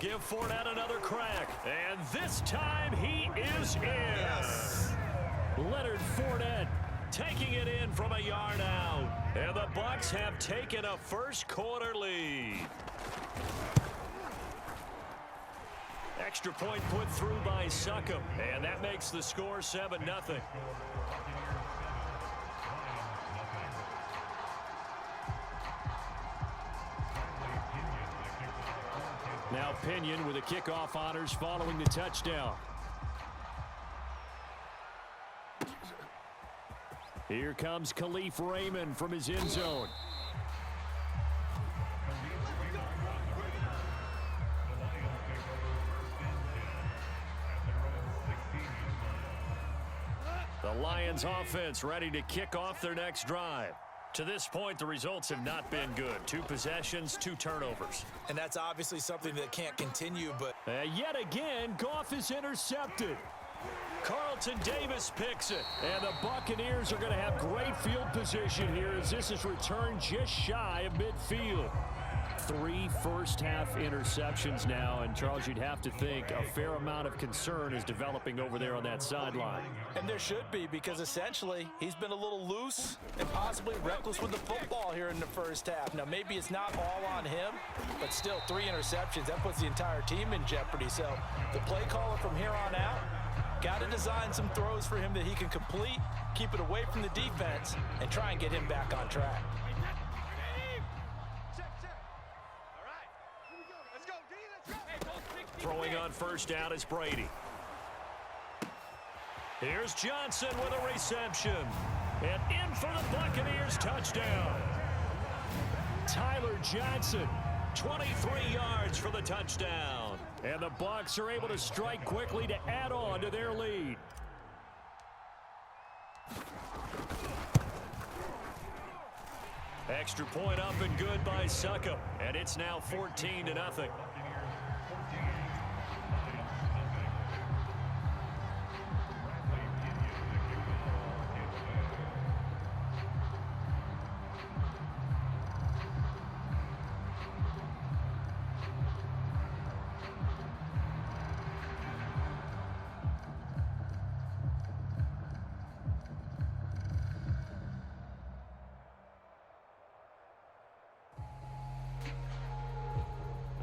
They'll give Fournette another crack. And this time he is in. Yes. Leonard Fournette taking it in from a yard out. And the Bucs have taken a first quarter lead. Extra point put through by Succop. And that makes the score 7-0. Now Pinion with the kickoff honors following the touchdown. Here comes Khalif Raymond from his end zone. The Lions offense ready to kick off their next drive. To this point, the results have not been good. 2 possessions, 2 turnovers. And that's obviously something that can't continue, but... Yet again, Goff is intercepted. Carlton Davis picks it. And the Buccaneers are going to have great field position here as this is returned just shy of midfield. 3 first-half interceptions now, and Charles, you'd have to think a fair amount of concern is developing over there on that sideline. And there should be, because essentially he's been a little loose and possibly reckless with the football here in the first half. Now, maybe it's not all on him, but still 3 interceptions. That puts the entire team in jeopardy. So the play caller from here on out got to design some throws for him that he can complete, keep it away from the defense, and try and get him back on track. Throwing on first down is Brady. Here's Johnson with a reception. And in for the Buccaneers touchdown. Tyler Johnson, 23 yards for the touchdown. And the Bucs are able to strike quickly to add on to their lead. Extra point up and good by Succop. And it's now 14-0.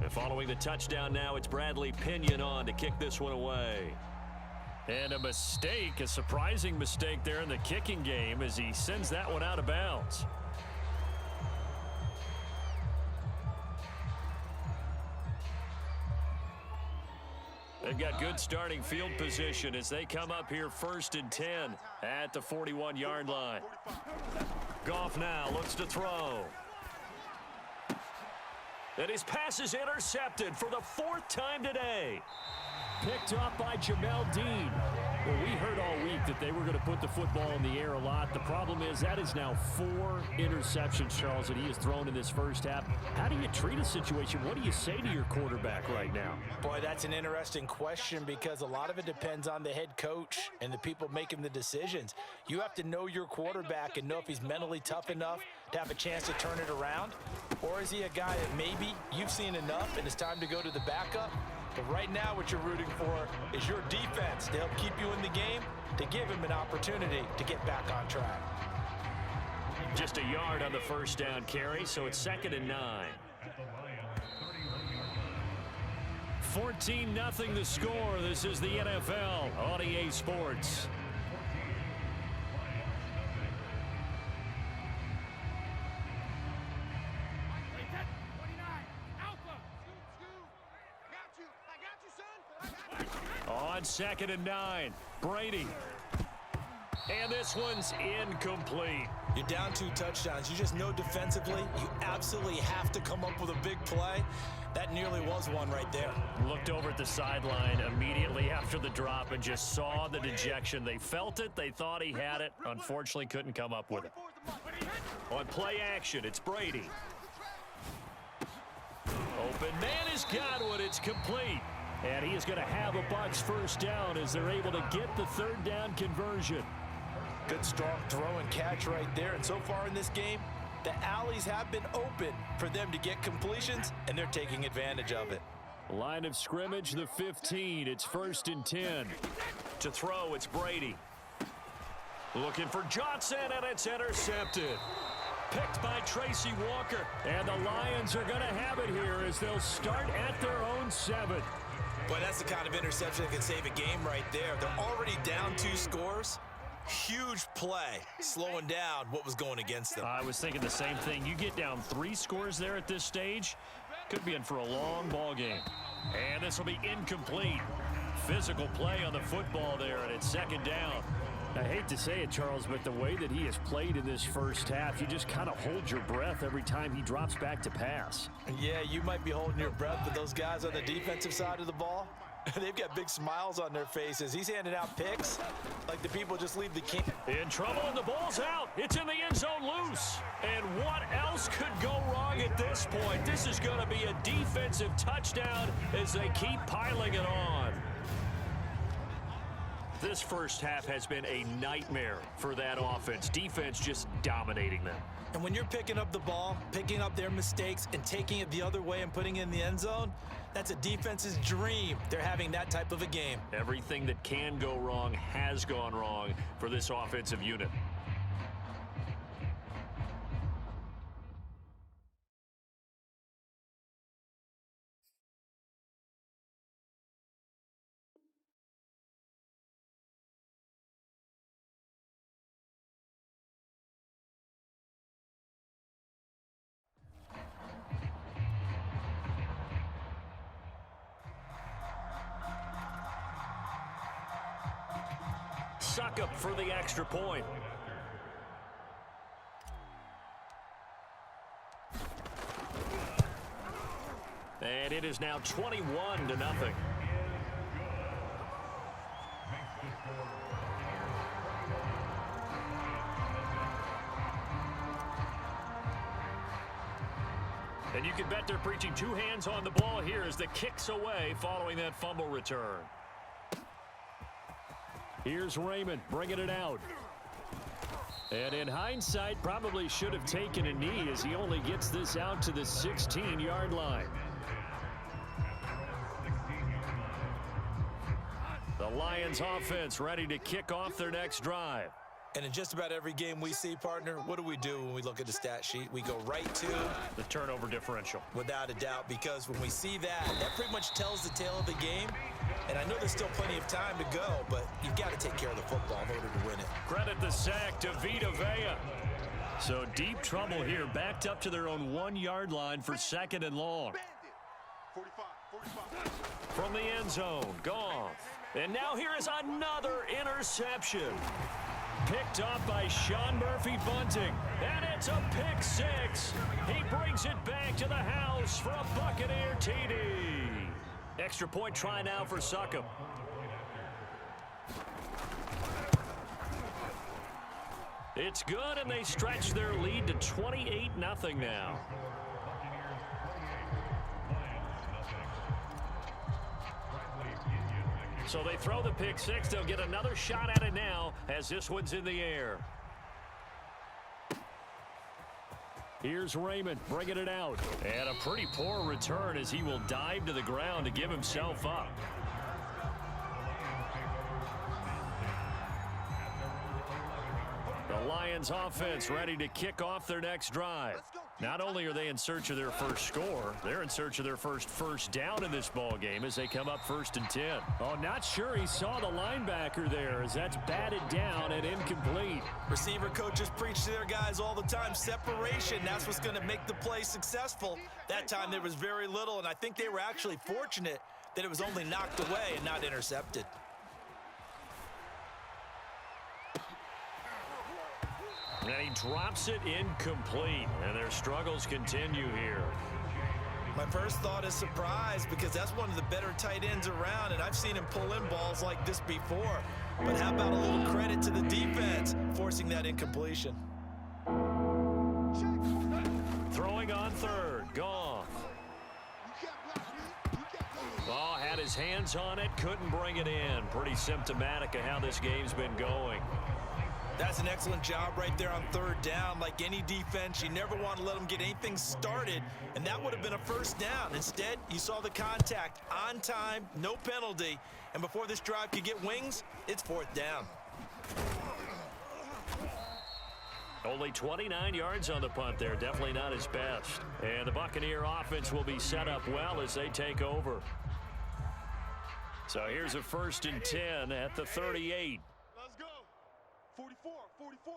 Following the touchdown now, it's Bradley Pinion on to kick this one away. And a mistake, a surprising mistake there in the kicking game as he sends that one out of bounds. They've got good starting field position as they come up here 1st and 10 at the 41-yard line. Goff now looks to throw. And his pass is intercepted for the 4th time today. Picked off by Jamel Dean. Well, we heard all week that they were going to put the football in the air a lot. The problem is that is now 4 interceptions, Charles, that he has thrown in this first half. How do you treat a situation? What do you say to your quarterback right now? Boy, that's an interesting question because a lot of it depends on the head coach and the people making the decisions. You have to know your quarterback and know if he's mentally tough enough to have a chance to turn it around, or is he a guy that maybe you've seen enough and it's time to go to the backup? But right now what you're rooting for is your defense to help keep you in the game, to give him an opportunity to get back on track. Just a yard on the first down carry, so it's 2nd and 9. 14-0 the score. This is the NFL on EA Sports. On 2nd and 9, Brady. And this one's incomplete. You're down 2 touchdowns. You just know defensively you absolutely have to come up with a big play. That nearly was one right there. Looked over at the sideline immediately after the drop and just saw the dejection. They felt it. They thought he had it. Unfortunately, couldn't come up with it. On play action, it's Brady. Open man has got one. It's complete. And he is going to have a Bucs first down as they're able to get the 3rd down conversion. Good strong throw and catch right there. And so far in this game, the alleys have been open for them to get completions, and they're taking advantage of it. Line of scrimmage, the 15. It's 1st and 10. To throw, it's Brady. Looking for Johnson, and it's intercepted. Picked by Tracy Walker. And the Lions are going to have it here as they'll start at their own 7. Boy, that's the kind of interception that can save a game right there. They're already down 2 scores. Huge play, slowing down what was going against them. I was thinking the same thing. You get down 3 scores there at this stage, could be in for a long ball game. And this will be incomplete. Physical play on the football there, and it's 2nd down. I hate to say it, Charles, but the way that he has played in this first half, you just kind of hold your breath every time he drops back to pass. Yeah, you might be holding your breath, but those guys on the defensive side of the ball, they've got big smiles on their faces. He's handing out picks like the people just leave the camp. In trouble, and the ball's out. It's in the end zone loose. And what else could go wrong at this point? This is going to be a defensive touchdown as they keep piling it on. This first half has been a nightmare for that offense. Defense just dominating them. And when you're picking up the ball, picking up their mistakes, and taking it the other way and putting it in the end zone, that's a defense's dream. They're having that type of a game. Everything that can go wrong has gone wrong for this offensive unit. Suck up for the extra point. And it is now 21-0. And you can bet they're preaching 2 hands on the ball here as the kick's away following that fumble return. Here's Raymond bringing it out. And in hindsight, probably should have taken a knee as he only gets this out to the 16-yard line. The Lions offense ready to kick off their next drive. And in just about every game we see, partner, what do we do when we look at the stat sheet? We go right to the turnover differential. Without a doubt, because when we see that, that pretty much tells the tale of the game. And I know there's still plenty of time to go, but you've got to take care of the football in order to win it. Credit the sack to Vita Vea. So deep trouble here, backed up to their own 1-yard line for 2nd and long. 45. From the end zone, Goff. And now here is another interception. Picked off by Sean Murphy-Bunting. And it's a pick 6. He brings it back to the house for a Buccaneer TD. Extra point try now for Succop. It's good, and they stretch their lead to 28-0 now. So they throw the pick 6. They'll get another shot at it now as this one's in the air. Here's Raymond bringing it out. And a pretty poor return as he will dive to the ground to give himself up. The Lions offense ready to kick off their next drive. Not only are they in search of their first score, they're in search of their first down in this ball game as they come up 1st and 10. Oh, not sure he saw the linebacker there as that's batted down and incomplete. Receiver coaches preach to their guys all the time. Separation, that's what's going to make the play successful. That time there was very little, and I think they were actually fortunate that it was only knocked away and not intercepted. And he drops it incomplete, and their struggles continue here. My first thought is surprise because that's one of the better tight ends around, and I've seen him pull in balls like this before. But how about a little credit to the defense forcing that incompletion? Throwing on 3rd, Goff. Oh, had his hands on it, couldn't bring it in. Pretty symptomatic of how this game's been going. That's an excellent job right there on third down. Like any defense, you never want to let them get anything started, and that would have been a first down. Instead, you saw the contact on time, no penalty, and before this drive could get wings, it's fourth down. Only 29 yards on the punt there. Definitely not his best. And the Buccaneer offense will be set up well as they take over. So here's a 1st and 10 at the 38. Let's go. 44, 44.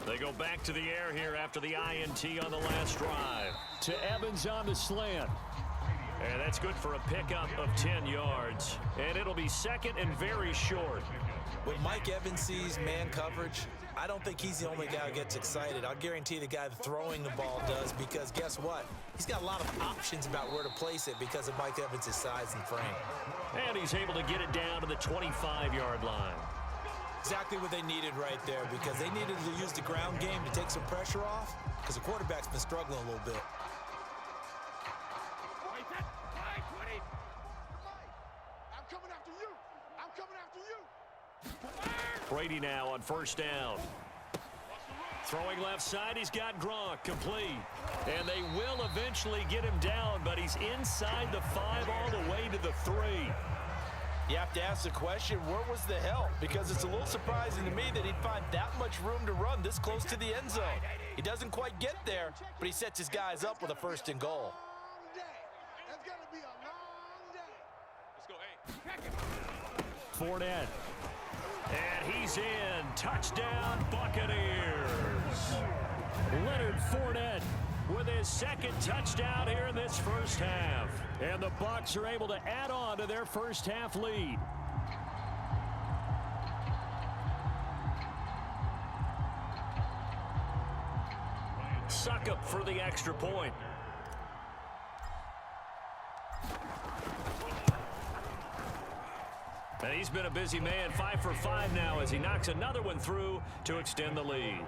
They go back to the air here after the INT on the last drive. To Evans on the slant. And that's good for a pickup of 10 yards. And it'll be 2nd and very short. When Mike Evans sees man coverage, I don't think he's the only guy who gets excited. I'll guarantee the guy throwing the ball does, because guess what? He's got a lot of options about where to place it because of Mike Evans' size and frame. And he's able to get it down to the 25-yard line. Exactly what they needed right there, because they needed to use the ground game to take some pressure off, because the quarterback's been struggling a little bit. I'm coming after you. I'm coming after you. Brady now on 1st down. Throwing left side, he's got Gronk complete. And they will eventually get him down, but he's inside the 5 all the way to the 3. You have to ask the question, where was the help? Because it's a little surprising to me that he'd find that much room to run this close to the end zone. He doesn't quite get there, but he sets his guys up with a 1st and goal. It's going to be a long day. Let's go, Fournette. And he's in. Touchdown, Buccaneers. Leonard Fournette with his 2nd touchdown here in this first half. And the Bucs are able to add on to their first half lead. Succop for the extra point. And he's been a busy man, 5 for 5 now as he knocks another one through to extend the lead.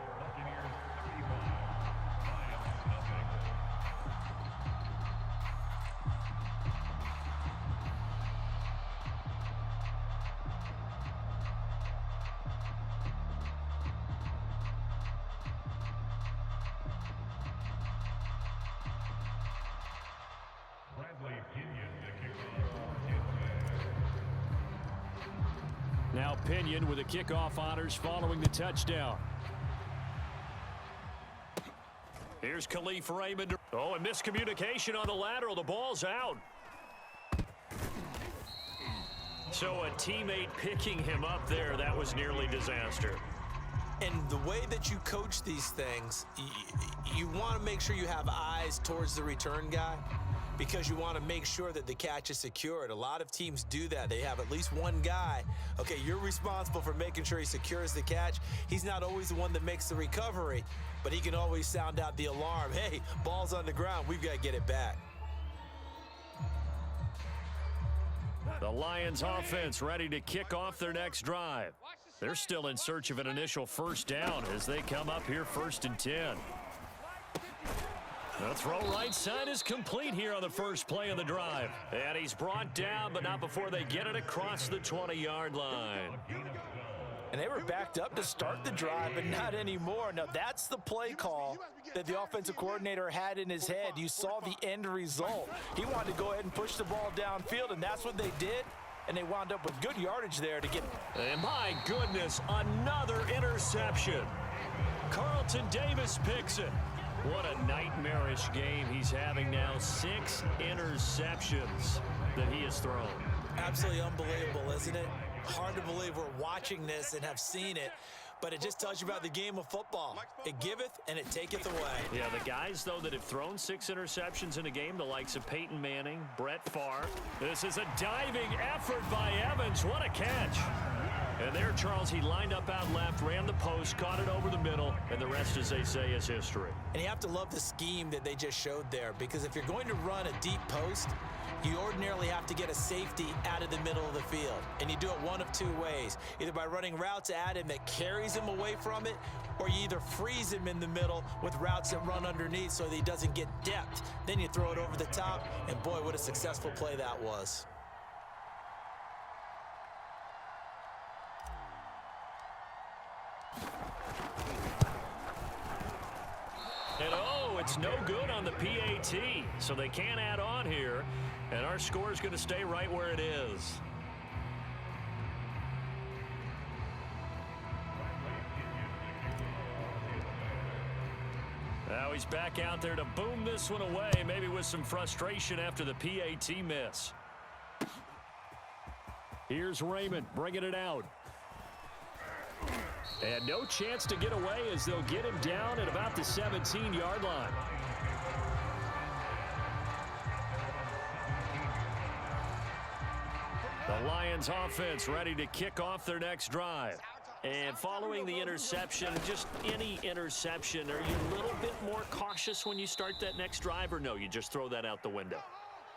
Now Pinion with the kickoff honors following the touchdown. Here's Khalif Raymond. Oh, and miscommunication on the lateral. The ball's out. So a teammate picking him up there, that was nearly disaster. And the way that you coach these things, you want to make sure you have eyes towards the return guy, because you want to make sure that the catch is secured. A lot of teams do that. They have at least one guy. Okay, you're responsible for making sure he secures the catch. He's not always the one that makes the recovery, but he can always sound out the alarm. Hey, ball's on the ground. We've got to get it back. The Lions offense ready to kick off their next drive. They're still in search of an initial 1st down as they come up here 1st and 10. The throw right side is complete here on the first play of the drive. And he's brought down, but not before they get it across the 20-yard line. And they were backed up to start the drive, but not anymore. Now, that's the play call that the offensive coordinator had in his head. You saw the end result. He wanted to go ahead and push the ball downfield, and that's what they did. And they wound up with good yardage there to get. And my goodness, another interception. Carlton Davis picks it. What a nightmarish game he's having now. 6 interceptions that he has thrown. Absolutely unbelievable, isn't it? Hard to believe we're watching this and have seen it, but it just tells you about the game of football. It giveth and it taketh away. Yeah, the guys, though, that have thrown 6 interceptions in a game, the likes of Peyton Manning, Brett Favre. This is a diving effort by Evans. What a catch. And there, Charles, he lined up out left, ran the post, caught it over the middle, and the rest, as they say, is history. And you have to love the scheme that they just showed there, because if you're going to run a deep post, you ordinarily have to get a safety out of the middle of the field. And you do it one of 2 ways, either by running routes at him that carries him away from it, or you either freeze him in the middle with routes that run underneath so that he doesn't get depth. Then you throw it over the top, and boy, what a successful play that was. It's no good on the PAT, so they can't add on here, and our score is going to stay right where it is. Now he's back out there to boom this one away, maybe with some frustration after the PAT miss. Here's Raymond bringing it out. And no chance to get away as they'll get him down at about the 17-yard line. The Lions offense ready to kick off their next drive. And following the interception, just any interception, are you a little bit more cautious when you start that next drive, or no, you just throw that out the window?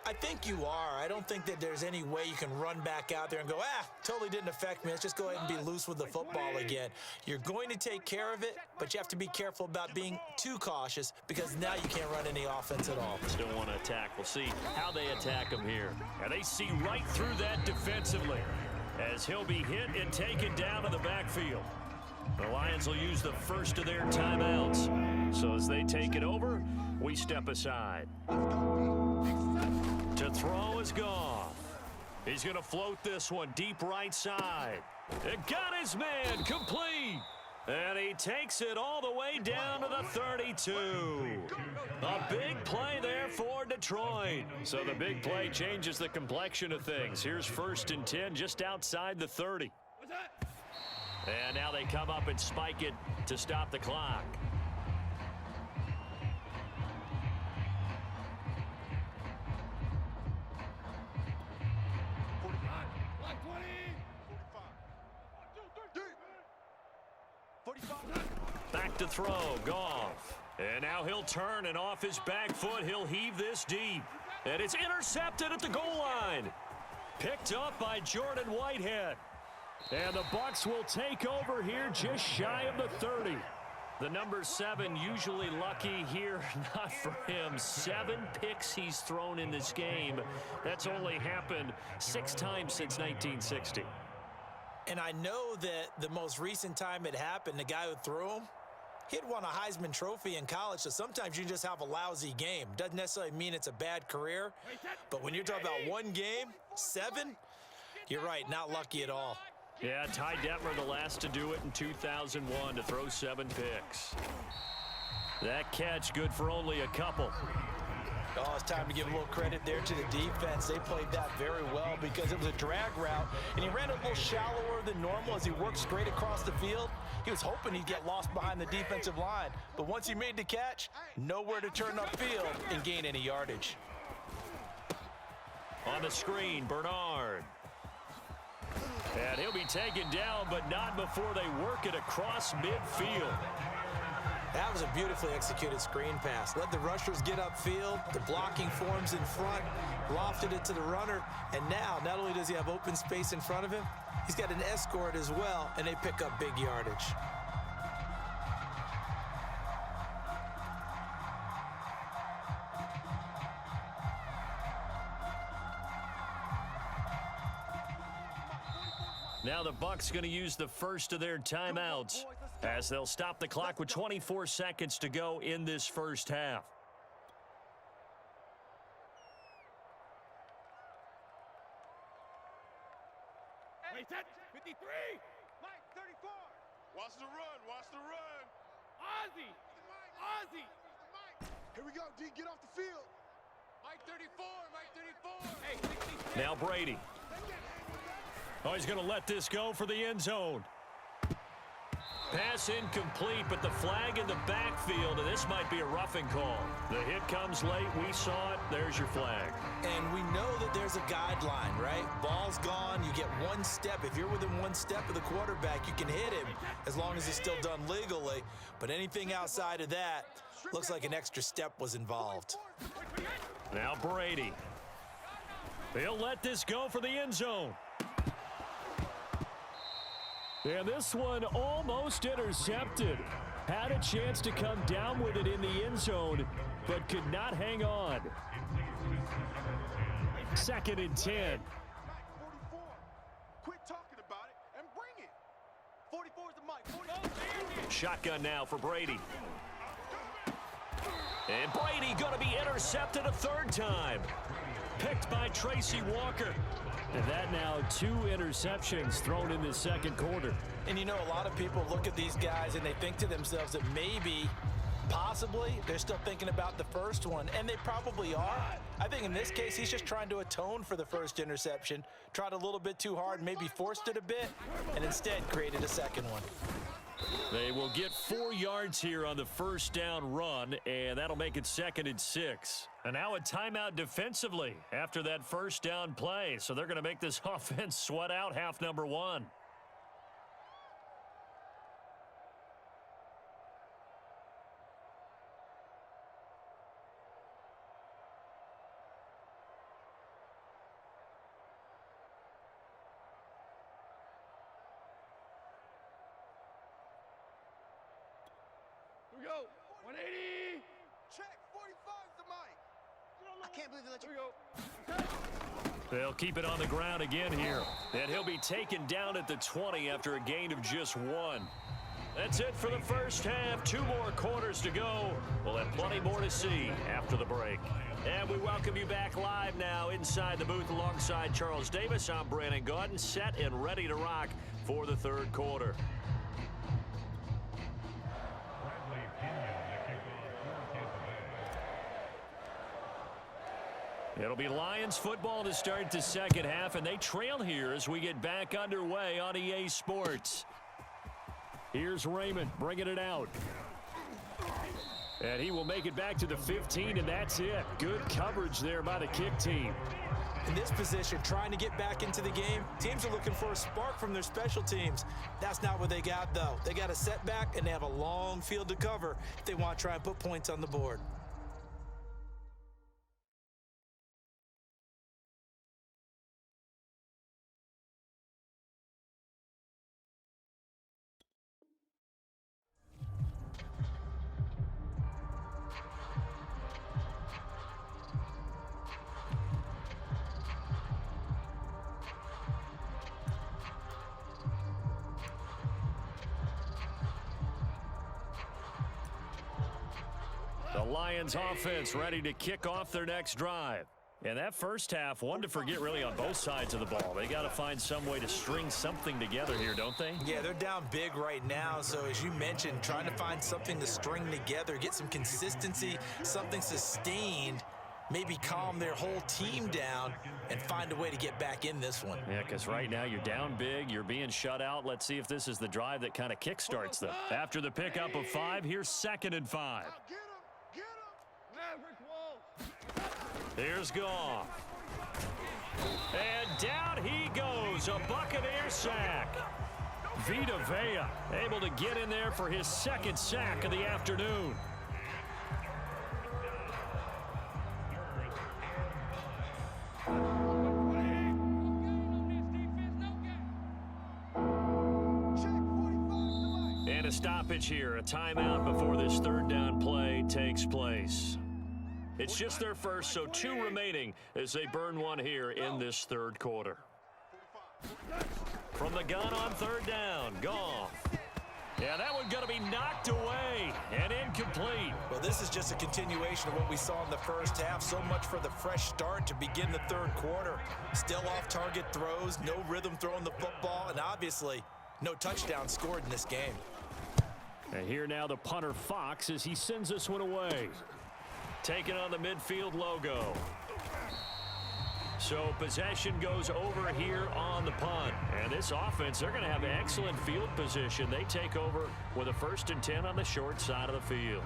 I think you are. I don't think that there's any way you can run back out there and go, totally didn't affect me. Let's just go ahead and be loose with the football again. You're going to take care of it, but you have to be careful about being too cautious because now you can't run any offense at all. Still want to attack. We'll see how they attack him here. And they see right through that defensively as he'll be hit and taken down in the backfield. The Lions will use the first of their timeouts. So as they take it over, we step aside. To throw is Goff. He's going to float this one deep right side. It got his man complete. And he takes it all the way down to the 32. A big play there for Detroit. So the big play changes the complexion of things. Here's 1st and 10 just outside the 30. And now they come up and spike it to stop the clock. Back to throw, Goff. And now he'll turn, and off his back foot, he'll heave this deep. And it's intercepted at the goal line. Picked up by Jordan Whitehead. And the Bucs will take over here just shy of the 30. The number 7 usually lucky here, not for him. 7 picks he's thrown in this game. That's only happened 6 times since 1960. And I know that the most recent time it happened, the guy who threw him, he'd won a Heisman Trophy in college, so sometimes you just have a lousy game. Doesn't necessarily mean it's a bad career, but when you're talking about one game, 7, you're right, not lucky at all. Yeah, Ty Detmer the last to do it in 2001 to throw 7 picks. That catch good for only a couple. Oh, it's time to give a little credit there to the defense. They played that very well because it was a drag route, and he ran a little shallower than normal as he worked straight across the field. He was hoping he'd get lost behind the defensive line, but once he made the catch, nowhere to turn upfield and gain any yardage. On the screen, Bernard. And he'll be taken down, but not before they work it across midfield. That was a beautifully executed screen pass. Let the rushers get upfield. The blocking forms in front. Lofted it to the runner. And now, not only does he have open space in front of him, he's got an escort as well, and they pick up big yardage. Now the Bucs going to use the first of their timeouts as they'll stop the clock with 24 seconds to go in this first half. Hey, 53. Mike, 34. Watch the run. Watch the run. Ozzie. Ozzie. Here we go, D. Get off the field. Mike 34. Mike 34. Hey, 60. Now Brady. Oh, he's going to let this go for the end zone. Pass incomplete, but the flag in the backfield, and this might be a roughing call. The hit comes late. We saw it. There's your flag. And we know that there's a guideline, right? Ball's gone. You get one step. If you're within one step of the quarterback, you can hit him as long as it's still done legally. But anything outside of that looks like an extra step was involved. Now Brady. He'll let this go for the end zone. And this one almost intercepted. Had a chance to come down with it in the end zone, but could not hang on. 2nd and 10. 44. Quit talking about it and bring it. 44 is the mic. 44. Shotgun now for Brady. And Brady going to be intercepted a third time. Picked by Tracy Walker. And that now 2 interceptions thrown in the second quarter. And you know, a lot of people look at these guys and they think to themselves that maybe, possibly, they're still thinking about the first one, and they probably are. I think in this case, he's just trying to atone for the first interception, tried a little bit too hard, maybe forced it a bit, and instead created a second one. They will get 4 yards here on the first down run, and that'll make it 2nd and 6. And now a timeout defensively after that first down play. So they're going to make this offense sweat out half number 1. Here we go. 180. Check. 45's the mic. I can't believe they let you. Here we go. They'll keep it on the ground again here. And he'll be taken down at the 20 after a gain of just 1. That's it for the first half. 2 more quarters to go. We'll have plenty more to see after the break. And we welcome you back live now inside the booth alongside Charles Davis. I'm Brandon Gaudin, set and ready to rock for the third quarter. It'll be Lions football to start the second half, and they trail here as we get back underway on EA Sports. Here's Raymond bringing it out. And he will make it back to the 15, and that's it. Good coverage there by the kick team. In this position, trying to get back into the game, teams are looking for a spark from their special teams. That's not what they got, though. They got a setback, and they have a long field to cover if they want to try and put points on the board. The Lions offense ready to kick off their next drive. And that first half, one to forget really on both sides of the ball. They got to find some way to string something together here, don't they? Yeah, they're down big right now. So as you mentioned, trying to find something to string together, get some consistency, something sustained, maybe calm their whole team down and find a way to get back in this one. Yeah, because right now you're down big, you're being shut out. Let's see if this is the drive that kind of kickstarts them. After the pickup of 5, here's 2nd and 5. Here's Goff. And down he goes, a Buccaneer sack. Vita Vea able to get in there for his 2nd sack of the afternoon. And a stoppage here, a timeout before this third down play takes place. It's just their first, so 2 remaining as they burn one here in this third quarter. From the gun on third down, Goff. Yeah, that one going to be knocked away and incomplete. Well, this is just a continuation of what we saw in the first half. So much for the fresh start to begin the third quarter. Still off-target throws, no rhythm throwing the football, and obviously no touchdown scored in this game. And here now the punter Fox as he sends this one away. Taking on the midfield logo. So possession goes over here on the punt. And this offense, they're going to have excellent field position. They take over with a 1st and 10 on the short side of the field.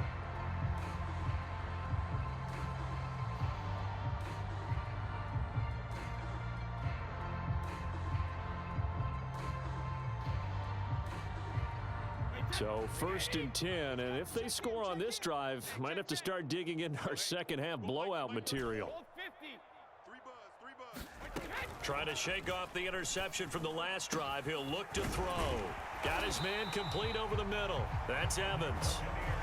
So 1st and 10, and if they score on this drive, might have to start digging into our second half blowout material. Trying to shake off the interception from the last drive. He'll look to throw. Got his man complete over the middle. That's Evans.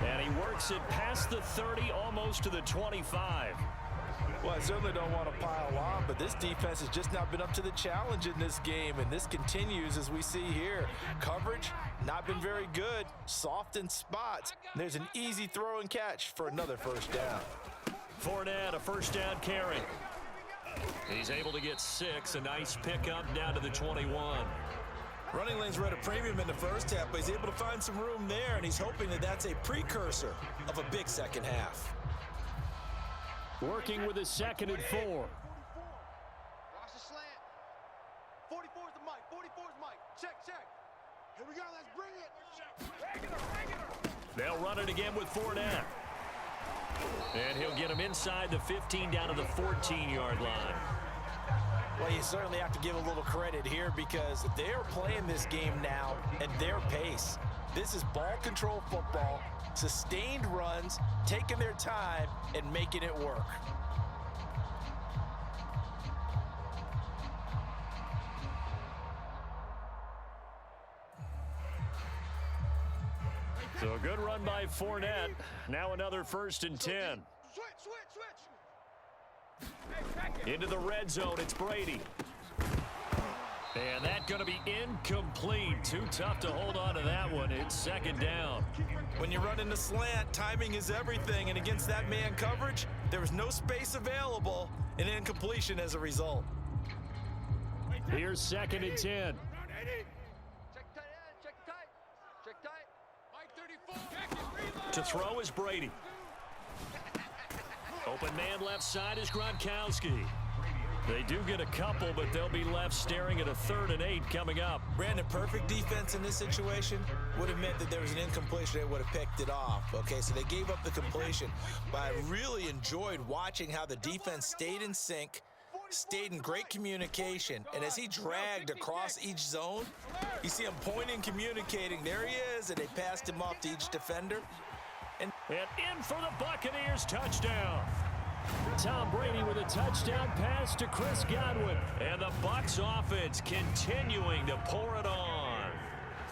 And he works it past the 30, almost to the 25. Well, I certainly don't want to pile on, but this defense has just not been up to the challenge in this game, and this continues as we see here. Coverage, not been very good, soft in spots. There's an easy throw and catch for another first down. Fournette, a first down carry. He's able to get 6, a nice pickup down to the 21. Running lanes were at a premium in the first half, but he's able to find some room there, and he's hoping that that's a precursor of a big second half. Working with a 2nd and 4. Watch the slant. 44 is the mic. 44 is mic. Check. Here we go. Let's bring it. They'll run it again with Fournette. And he'll get him inside the 15 down to the 14-yard line. Well, you certainly have to give a little credit here because they're playing this game now at their pace. This is ball control football, sustained runs, taking their time, and making it work. So a good run by Fournette. Now another 1st and 10. Switch. Into the red zone, it's Brady. And that's going to be incomplete. Too tough to hold on to that one. It's 2nd down. When you run in the slant, timing is everything, and against that man coverage, there was no space available, and incompletion as a result. Here's 2nd and 10. Check tight. Mike 34. To throw is Brady. Open man left side is Gronkowski. They do get a couple, but they'll be left staring at a 3rd and 8 coming up. Brandon, perfect defense in this situation would have meant that there was an incompletion. They would have picked it off. Okay, so they gave up the completion. But I really enjoyed watching how the defense stayed in sync, stayed in great communication. And as he dragged across each zone, you see him pointing, communicating. There he is, and they passed him off to each defender. And in for the Buccaneers, touchdown. Tom Brady with a touchdown pass to Chris Godwin. And the Bucs offense continuing to pour it on.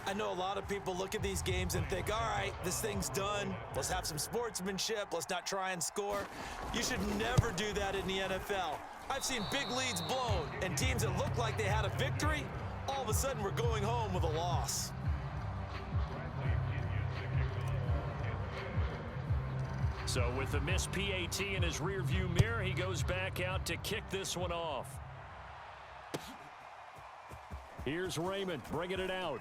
I know a lot of people look at these games and think, all right, this thing's done. Let's have some sportsmanship. Let's not try and score. You should never do that in the NFL. I've seen big leads blown and teams that looked like they had a victory, all of a sudden we're going home with a loss. So with the missed PAT in his rearview mirror, he goes back out to kick this one off. Here's Raymond bringing it out.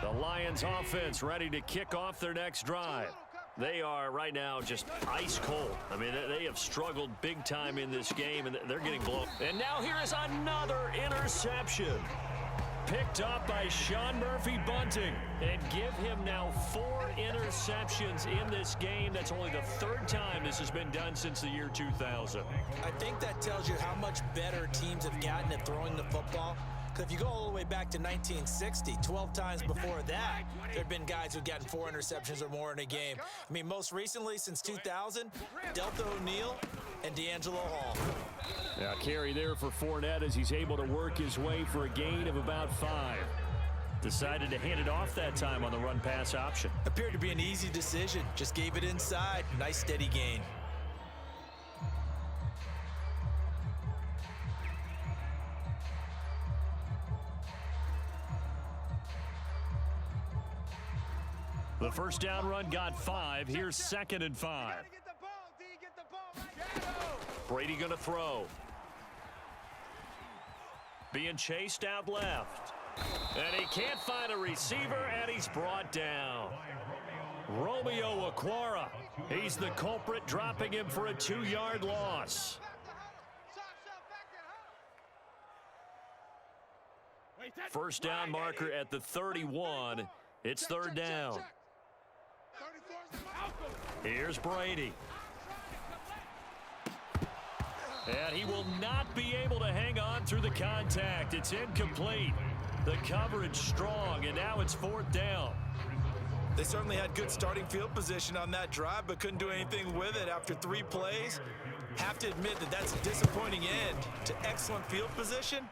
The Lions offense ready to kick off their next drive. They are right now just ice cold. I mean, they have struggled big time in this game, and they're getting blown. And now here is another interception. Picked up by Sean Murphy-Bunting. And give him now 4 interceptions in this game. That's only the 3rd time this has been done since the year 2000. I think that tells you how much better teams have gotten at throwing the football. Because if you go all the way back to 1960, 12 times before that, there have been guys who've gotten 4 interceptions or more in a game. I mean, most recently, since 2000, Delta O'Neal and D'Angelo Hall. Now, carry there for Fournette as he's able to work his way for a gain of about 5. Decided to hand it off that time on the run-pass option. Appeared to be an easy decision. Just gave it inside. Nice, steady gain. The first down run got 5. Here's 2nd and 5. Brady going to throw. Being chased out left. And he can't find a receiver, and he's brought down. Romeo Okwara. He's the culprit, dropping him for a 2-yard loss. First down marker at the 31. It's 3rd down. Here's Brady. And he will not be able to hang on through the contact. It's incomplete. The coverage strong, and now it's 4th down. They certainly had good starting field position on that drive, but couldn't do anything with it after 3 plays. Have to admit that that's a disappointing end to excellent field position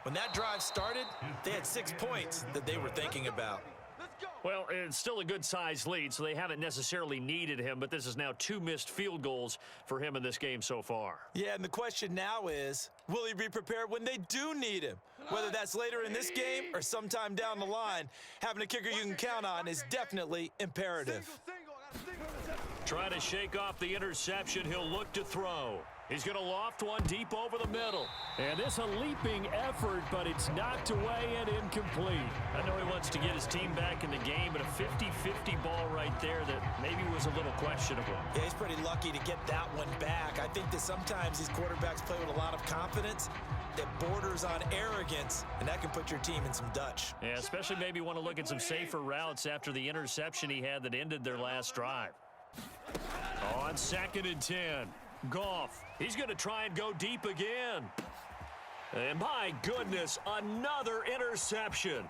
When that drive started, they had 6 points that they were thinking about. Well, it's still a good-sized lead, so they haven't necessarily needed him, but this is now 2 missed field goals for him in this game so far. Yeah, and the question now is, will he be prepared when they do need him? Whether that's later in this game or sometime down the line, having a kicker you can count on is definitely imperative. Trying to shake off the interception, he'll look to throw. He's going to loft one deep over the middle. And this a leaping effort, but it's knocked away and incomplete. I know he wants to get his team back in the game, but a 50-50 ball right there that maybe was a little questionable. Yeah, he's pretty lucky to get that one back. I think that sometimes these quarterbacks play with a lot of confidence that borders on arrogance, and that can put your team in some Dutch. Yeah, especially maybe want to look at some safer routes after the interception he had that ended their last drive. On 2nd and 10. Goff, he's going to try and go deep again. And my goodness, another interception.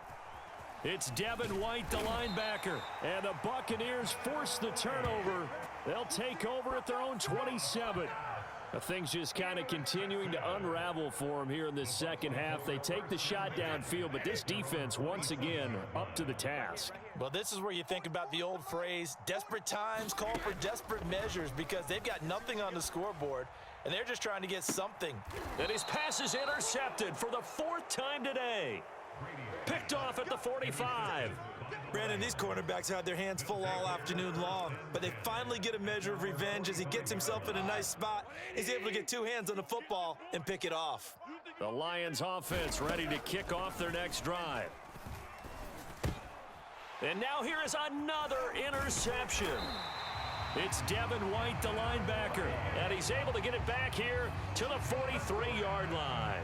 It's Devin White, the linebacker. And the Buccaneers force the turnover. They'll take over at their own 27. Things just kind of continuing to unravel for them here in this second half. They take the shot downfield, but this defense, once again, up to the task. Well, this is where you think about the old phrase, desperate times call for desperate measures, because they've got nothing on the scoreboard, and they're just trying to get something. And his pass is intercepted for the 4th time today. Picked off at the 45. Brandon, these cornerbacks had their hands full all afternoon long, but they finally get a measure of revenge as he gets himself in a nice spot. He's able to get 2 hands on the football and pick it off. The Lions offense ready to kick off their next drive. And now here is another interception. It's Devin White, the linebacker, and he's able to get it back here to the 43-yard line.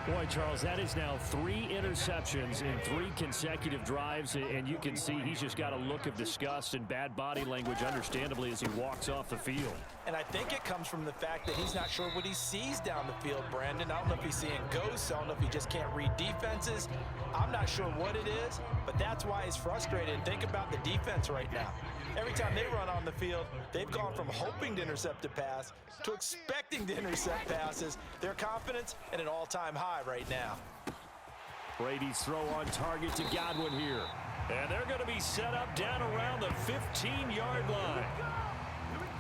Boy, Charles, that is now 3 interceptions in 3 consecutive drives, and you can see he's just got a look of disgust and bad body language, understandably, as he walks off the field. And I think it comes from the fact that he's not sure what he sees down the field, Brandon. I don't know if he's seeing ghosts. I don't know if he just can't read defenses. I'm not sure what it is, but that's why he's frustrated. Think about the defense right now. Every time they run on the field, they've gone from hoping to intercept a pass to expecting to intercept passes. Their confidence at an all-time high right now. Brady's throw on target to Godwin here. And they're going to be set up down around the 15-yard line.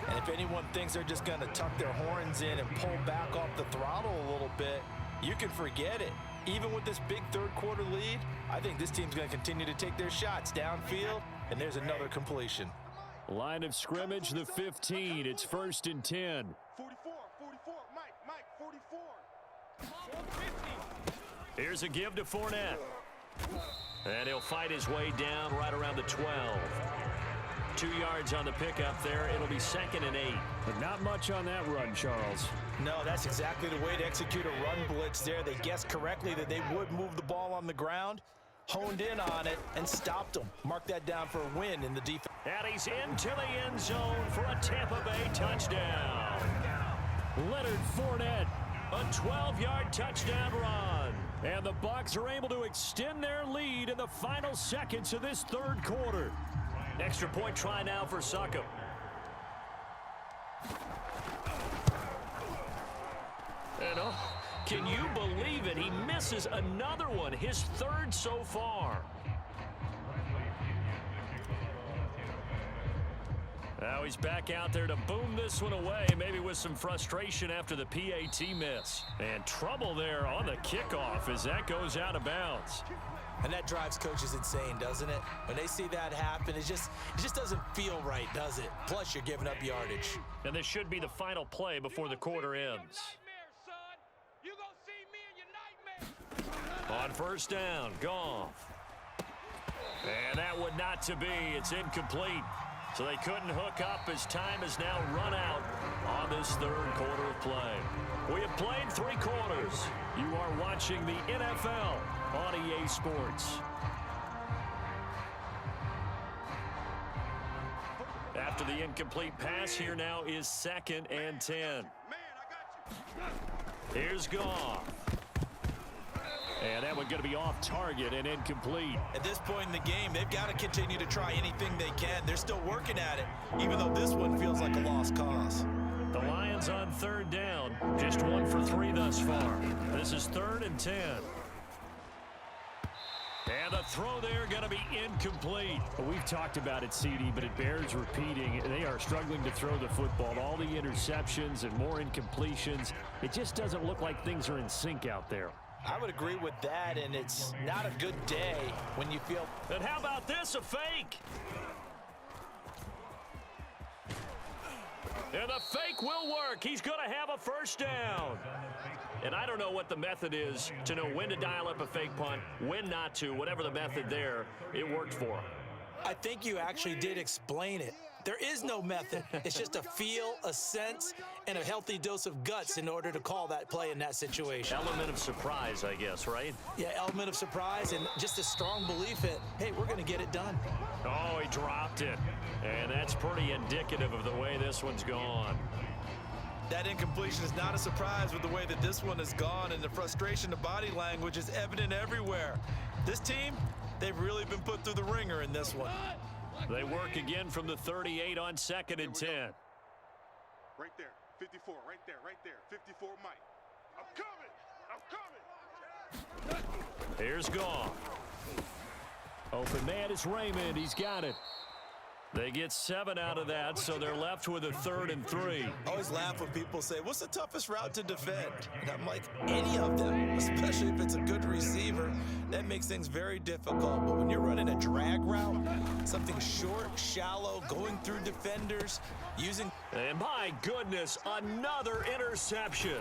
And if anyone thinks they're just going to tuck their horns in and pull back off the throttle a little bit, you can forget it. Even with this big third-quarter lead, I think this team's going to continue to take their shots downfield, and there's another completion. Line of scrimmage, the 15. It's 1st and 10. 44, Mike, 44. Here's a give to Fournette. And he'll fight his way down right around the 12. 2 yards on the pickup there. It'll be 2nd and 8. But not much on that run, Charles. No, that's exactly the way to execute a run blitz there. They guessed correctly that they would move the ball on the ground, honed in on it, and stopped them. Mark that down for a win in the defense. And he's into the end zone for a Tampa Bay touchdown. Leonard Fournette, a 12-yard touchdown run. And the Bucs are able to extend their lead in the final seconds of this third quarter. Extra point try now for Succop. And can you believe it? He misses another one, his 3rd so far. Now he's back out there to boom this one away, maybe with some frustration after the PAT miss. And trouble there on the kickoff as that goes out of bounds. And that drives coaches insane, doesn't it? When they see that happen, it just doesn't feel right, does it? Plus, you're giving up yardage. And this should be the final play before the quarter ends. On 1st down, Goff. And that would not to be. It's incomplete. So they couldn't hook up as time has now run out on this third quarter of play. We have played 3 quarters. You are watching the NFL on EA Sports. After the incomplete pass, here now is 2nd and 10. Here's Goff. And that one going to be off target and incomplete. At this point in the game, they've got to continue to try anything they can. They're still working at it, even though this one feels like a lost cause. The Lions plans on third down. Just 1 for 3 thus far. This is 3rd and 10. And the throw there going to be incomplete. We've talked about it, CD, but it bears repeating. They are struggling to throw the football. All the interceptions and more incompletions. It just doesn't look like things are in sync out there. I would agree with that, and it's not a good day when you feel... And how about this, a fake? And the fake will work. He's going to have a first down. And I don't know what the method is to know when to dial up a fake punt, when not to. Whatever the method there, it worked for him. I think you actually did explain it. There is no method. It's just a feel, a sense, and a healthy dose of guts in order to call that play in that situation. Element of surprise, I guess, right? Yeah, element of surprise and just a strong belief in, hey, we're going to get it done. Oh, he dropped it. And that's pretty indicative of the way this one's gone. That incompletion is not a surprise with the way that this one has gone, and the frustration of body language is evident everywhere. This team, they've really been put through the ringer in this one. They work again from the 38 on 2nd and 10. Right there, 54, right there, 54, Mike. I'm coming. Here's Goff. Open man is Raymond. He's got it. They get 7 out of that, so they're left with a 3rd and 3. I always laugh when people say, what's the toughest route to defend? And I'm like, any of them, especially if it's a good receiver. That makes things very difficult. But when you're running a drag route, something short, shallow, going through defenders, using... And my goodness, another interception.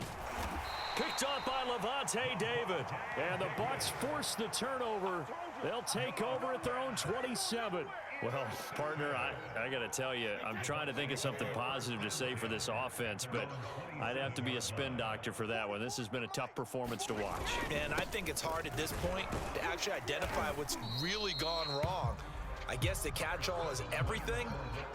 Picked off by Levante David. And the Bucs force the turnover. They'll take over at their own 27. Well, partner, I got to tell you, I'm trying to think of something positive to say for this offense, but I'd have to be a spin doctor for that one. This has been a tough performance to watch. And I think it's hard at this point to actually identify what's really gone wrong. I guess the catch-all is everything.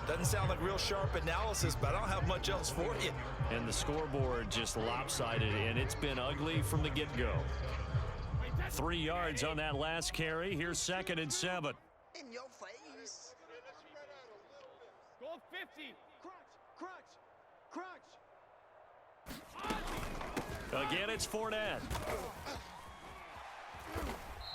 Doesn't sound like real sharp analysis, but I don't have much else for you. And the scoreboard just lopsided, and it's been ugly from the get-go. 3 yards on that last carry. Here's 2nd and 7. In your face. Go 50. Crunch. Again, it's Fournette.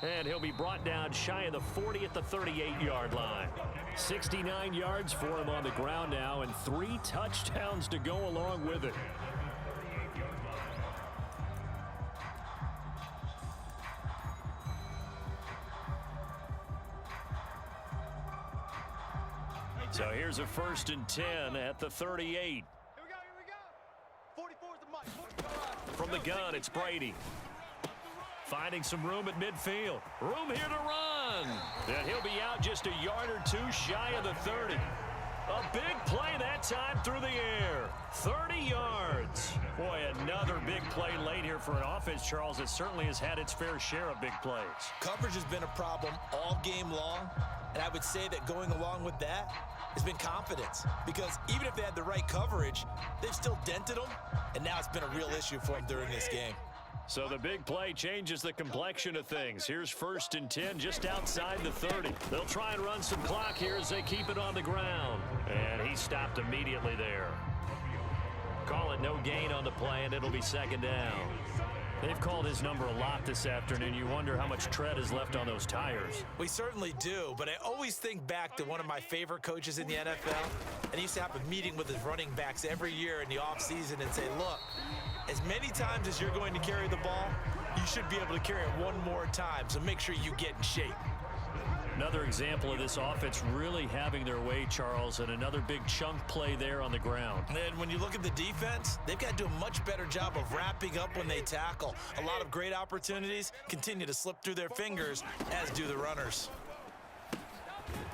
And he'll be brought down shy of the 40 at the 38-yard line. 69 yards for him on the ground now, and 3 touchdowns to go along with it. So here's a 1st and 10 at the 38. Here we go. 44 is the mic. 45. From the gun, it's Brady. Finding some room at midfield. Room here to run. And he'll be out just a yard or 2 shy of the 30. A big play that time through the air. 30 yards. Boy, another big play late here for an offense, Charles, that certainly has had its fair share of big plays. Coverage has been a problem all game long, and I would say that going along with that has been confidence, because even if they had the right coverage, they've still dented them, and now it's been a real issue for them during this game. So the big play changes the complexion of things. Here's 1st and 10 just outside the 30. They'll try and run some clock here as they keep it on the ground. And he stopped immediately there. Call it no gain on the play, and it'll be 2nd down. They've called his number a lot this afternoon. You wonder how much tread is left on those tires. We certainly do, but I always think back to one of my favorite coaches in the NFL, and he used to have a meeting with his running backs every year in the offseason and say, look, as many times as you're going to carry the ball, you should be able to carry it one more time, so make sure you get in shape. Another example of this offense really having their way, Charles, and another big chunk play there on the ground. And when you look at the defense, they've got to do a much better job of wrapping up when they tackle. A lot of great opportunities continue to slip through their fingers, as do the runners.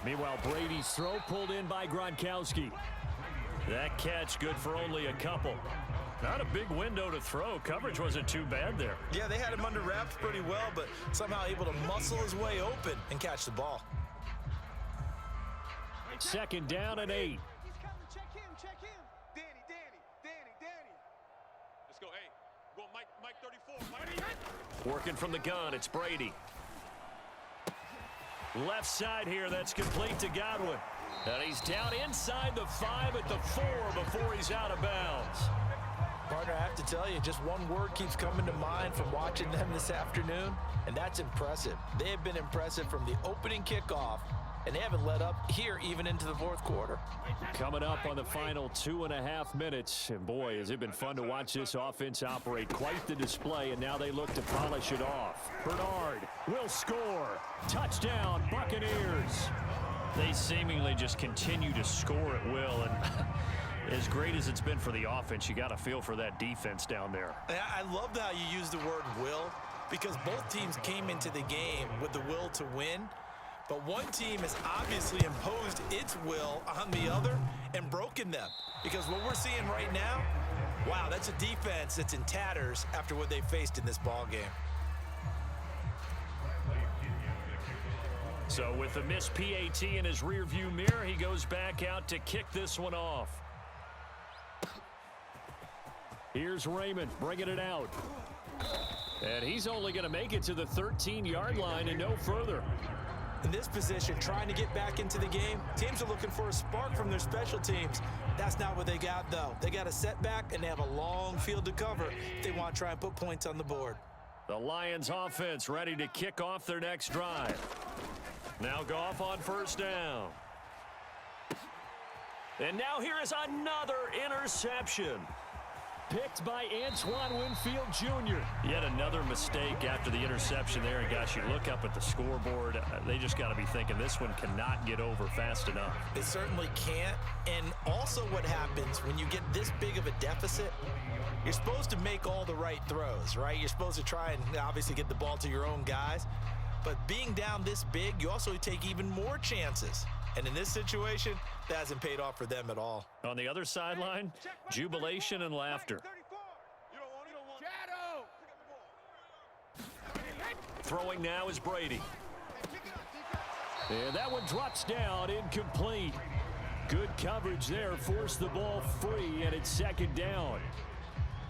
Meanwhile, Brady's throw pulled in by Gronkowski. That catch good for only a couple. Not a big window to throw. Coverage wasn't too bad there. Yeah, they had him under wraps pretty well, but somehow able to muscle his way open and catch the ball. 2nd down and 8. He's coming. Check him. Danny. Let's go. Hey, go Mike 34. Working from the gun, it's Brady. Left side here, that's complete to Godwin. And he's down inside the 5 at the 4 before he's out of bounds. Partner, I have to tell you, just one word keeps coming to mind from watching them this afternoon, and that's impressive. They have been impressive from the opening kickoff, and they haven't let up here even into the fourth quarter. Coming up on the final 2.5 minutes, and boy, has it been fun to watch this offense operate. Quite the display, and now they look to polish it off. Bernard will score. Touchdown, Buccaneers. They seemingly just continue to score at will, and as great as it's been for the offense, you got to feel for that defense down there. I love how you use the word will, because both teams came into the game with the will to win. But one team has obviously imposed its will on the other and broken them. Because what we're seeing right now, wow, that's a defense that's in tatters after what they faced in this ball game. So with the missed PAT in his rearview mirror, he goes back out to kick this one off. Here's Raymond bringing it out. And he's only going to make it to the 13-yard line and no further. In this position, trying to get back into the game, teams are looking for a spark from their special teams. That's not what they got, though. They got a setback, and they have a long field to cover if they want to try and put points on the board. The Lions offense ready to kick off their next drive. Now Goff on first down. And now here is another interception. Picked by Antoine Winfield Jr. Yet another mistake after the interception there. And gosh, you look up at the scoreboard, they just got to be thinking this one cannot get over fast enough. It certainly can't. And also what happens when you get this big of a deficit, you're supposed to make all the right throws, right? You're supposed to try and obviously get the ball to your own guys. But being down this big, you also take even more chances. And in this situation, that hasn't paid off for them at all. On the other sideline, jubilation and laughter. Throwing now is Brady. And that one drops down, incomplete. Good coverage there, forced the ball free, and it's second down.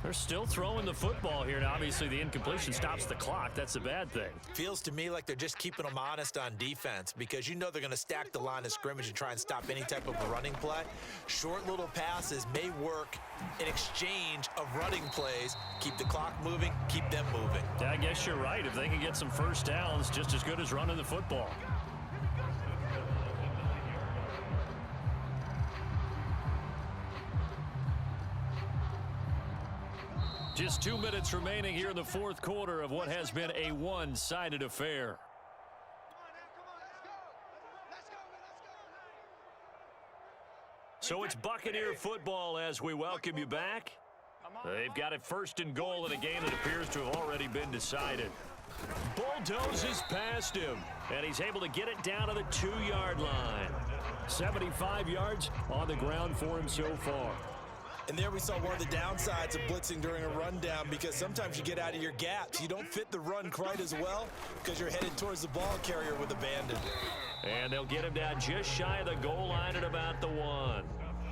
They're still throwing the football here, and obviously the incompletion stops the clock. That's a bad thing. Feels to me like they're just keeping them honest on defense, because you know they're going to stack the line of scrimmage and try and stop any type of a running play. Short little passes may work in exchange of running plays. Keep the clock moving, keep them moving. Yeah, I guess you're right. If they can get some first downs, just as good as running the football. Just 2 minutes remaining here in the fourth quarter of what has been a one-sided affair. So it's Buccaneer football as we welcome you back. They've got it first and goal in a game that appears to have already been decided. Bulldozes past him, and he's able to get it down to the 2-yard line. 75 yards on the ground for him so far. And there we saw one of the downsides of blitzing during a rundown, because sometimes you get out of your gaps. You don't fit the run quite as well because you're headed towards the ball carrier with abandon. And they'll get him down just shy of the goal line at about the 1.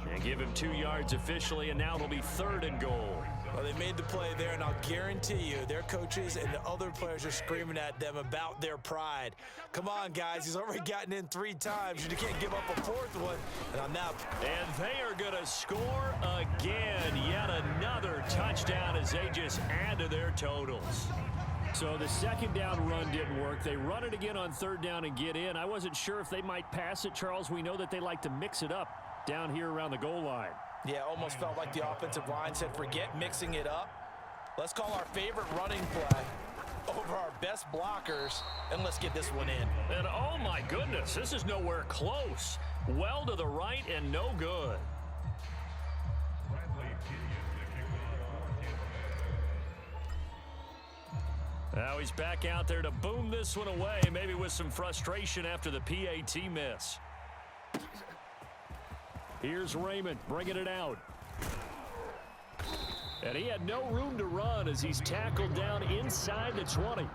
And give him 2 yards officially, and now it'll be third and goal. Well, they made the play there, and I'll guarantee you their coaches and the other players are screaming at them about their pride. Come on, guys. He's already gotten in 3 times. You can't give up a 4th one. And on that. And they are going to score again. Yet another touchdown as they just add to their totals. So the second down run didn't work. They run it again on third down and get in. I wasn't sure if they might pass it, Charles. We know that they like to mix it up down here around the goal line. Yeah, almost felt like the offensive line said, forget mixing it up. Let's call our favorite running play over our best blockers, and let's get this one in. And oh my goodness, this is nowhere close. Well to the right and no good. Now he's back out there to boom this one away, maybe with some frustration after the PAT miss. Here's Raymond bringing it out. And he had no room to run as he's tackled down inside the 20.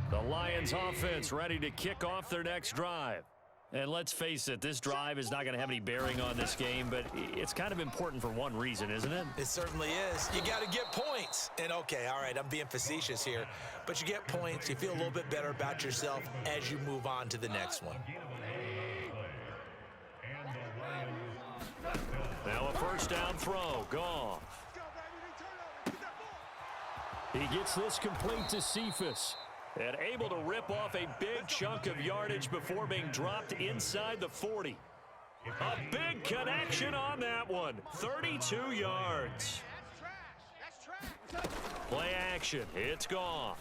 The Lions offense ready to kick off their next drive. And let's face it, this drive is not going to have any bearing on this game, but it's kind of important for one reason, isn't it? It certainly is. You got to get points. And, okay, all right, I'm being facetious here, but you get points. You feel a little bit better about yourself as you move on to the next one. Now a first down throw. Goff. He gets this complete to Cephas. And able to rip off a big chunk of yardage before being dropped inside the 40. A big connection on that one. 32 yards. Play action. It's Goff.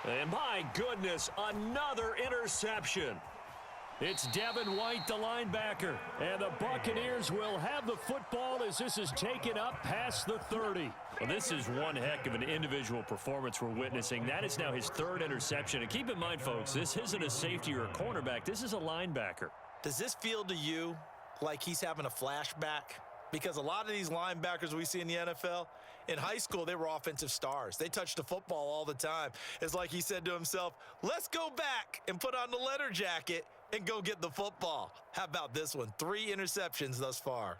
And my goodness, another interception. It's Devin White, the linebacker. And the Buccaneers will have the football as this is taken up past the 30. Well, this is one heck of an individual performance we're witnessing. That is now his third interception. And keep in mind, folks, this isn't a safety or a cornerback. This is a linebacker. Does this feel to you like he's having a flashback? Because a lot of these linebackers we see in the NFL, in high school, they were offensive stars. They touched the football all the time. It's like he said to himself, let's go back and put on the leather jacket and go get the football. How about this one? 3 interceptions thus far.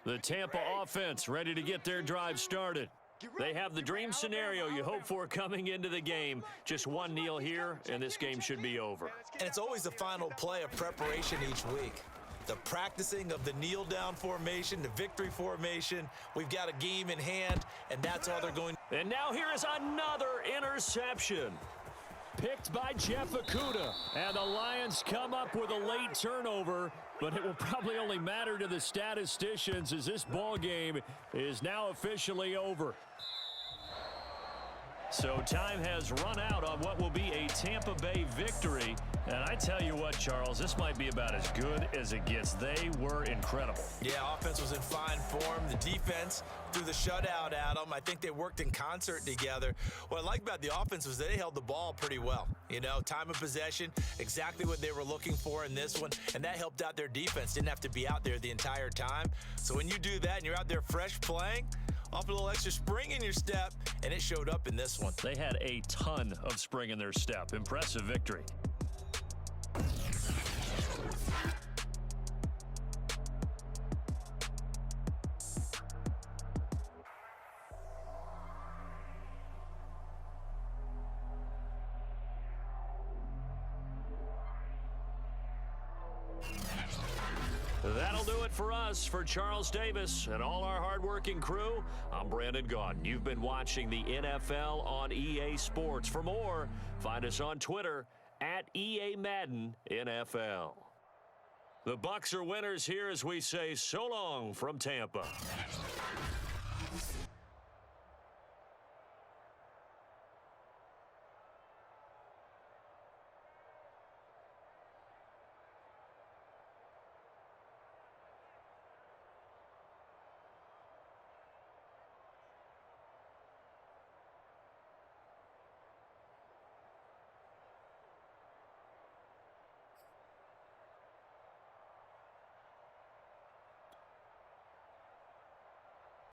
The Tampa offense ready to get their drive started. They have the dream scenario you hope for coming into the game. Just one kneel here, and this game should be over. And it's always the final play of preparation each week. The practicing of the kneel-down formation, the victory formation. We've got a game in hand, and that's all they're going to. And now here is another interception. Picked by Jeff Okudah. And the Lions come up with a late turnover, but it will probably only matter to the statisticians as this ball game is now officially over. So time has run out on what will be a Tampa Bay victory. And I tell you what, Charles, this might be about as good as it gets. They were incredible. Yeah, offense was in fine form. The defense threw the shutout at them. I think they worked in concert together. What I like about the offense was they held the ball pretty well. You know, time of possession, exactly what they were looking for in this one. And that helped out their defense. Didn't have to be out there the entire time. So when you do that and you're out there fresh playing, off a little extra spring in your step, and it showed up in this one. They had a ton of spring in their step. Impressive victory. That'll do it for us. For Charles Davis and all our hardworking crew, I'm Brandon Gaudin. You've been watching the NFL on EA Sports. For more, find us on Twitter at EA Madden NFL. The Bucs are winners here as we say so long from Tampa.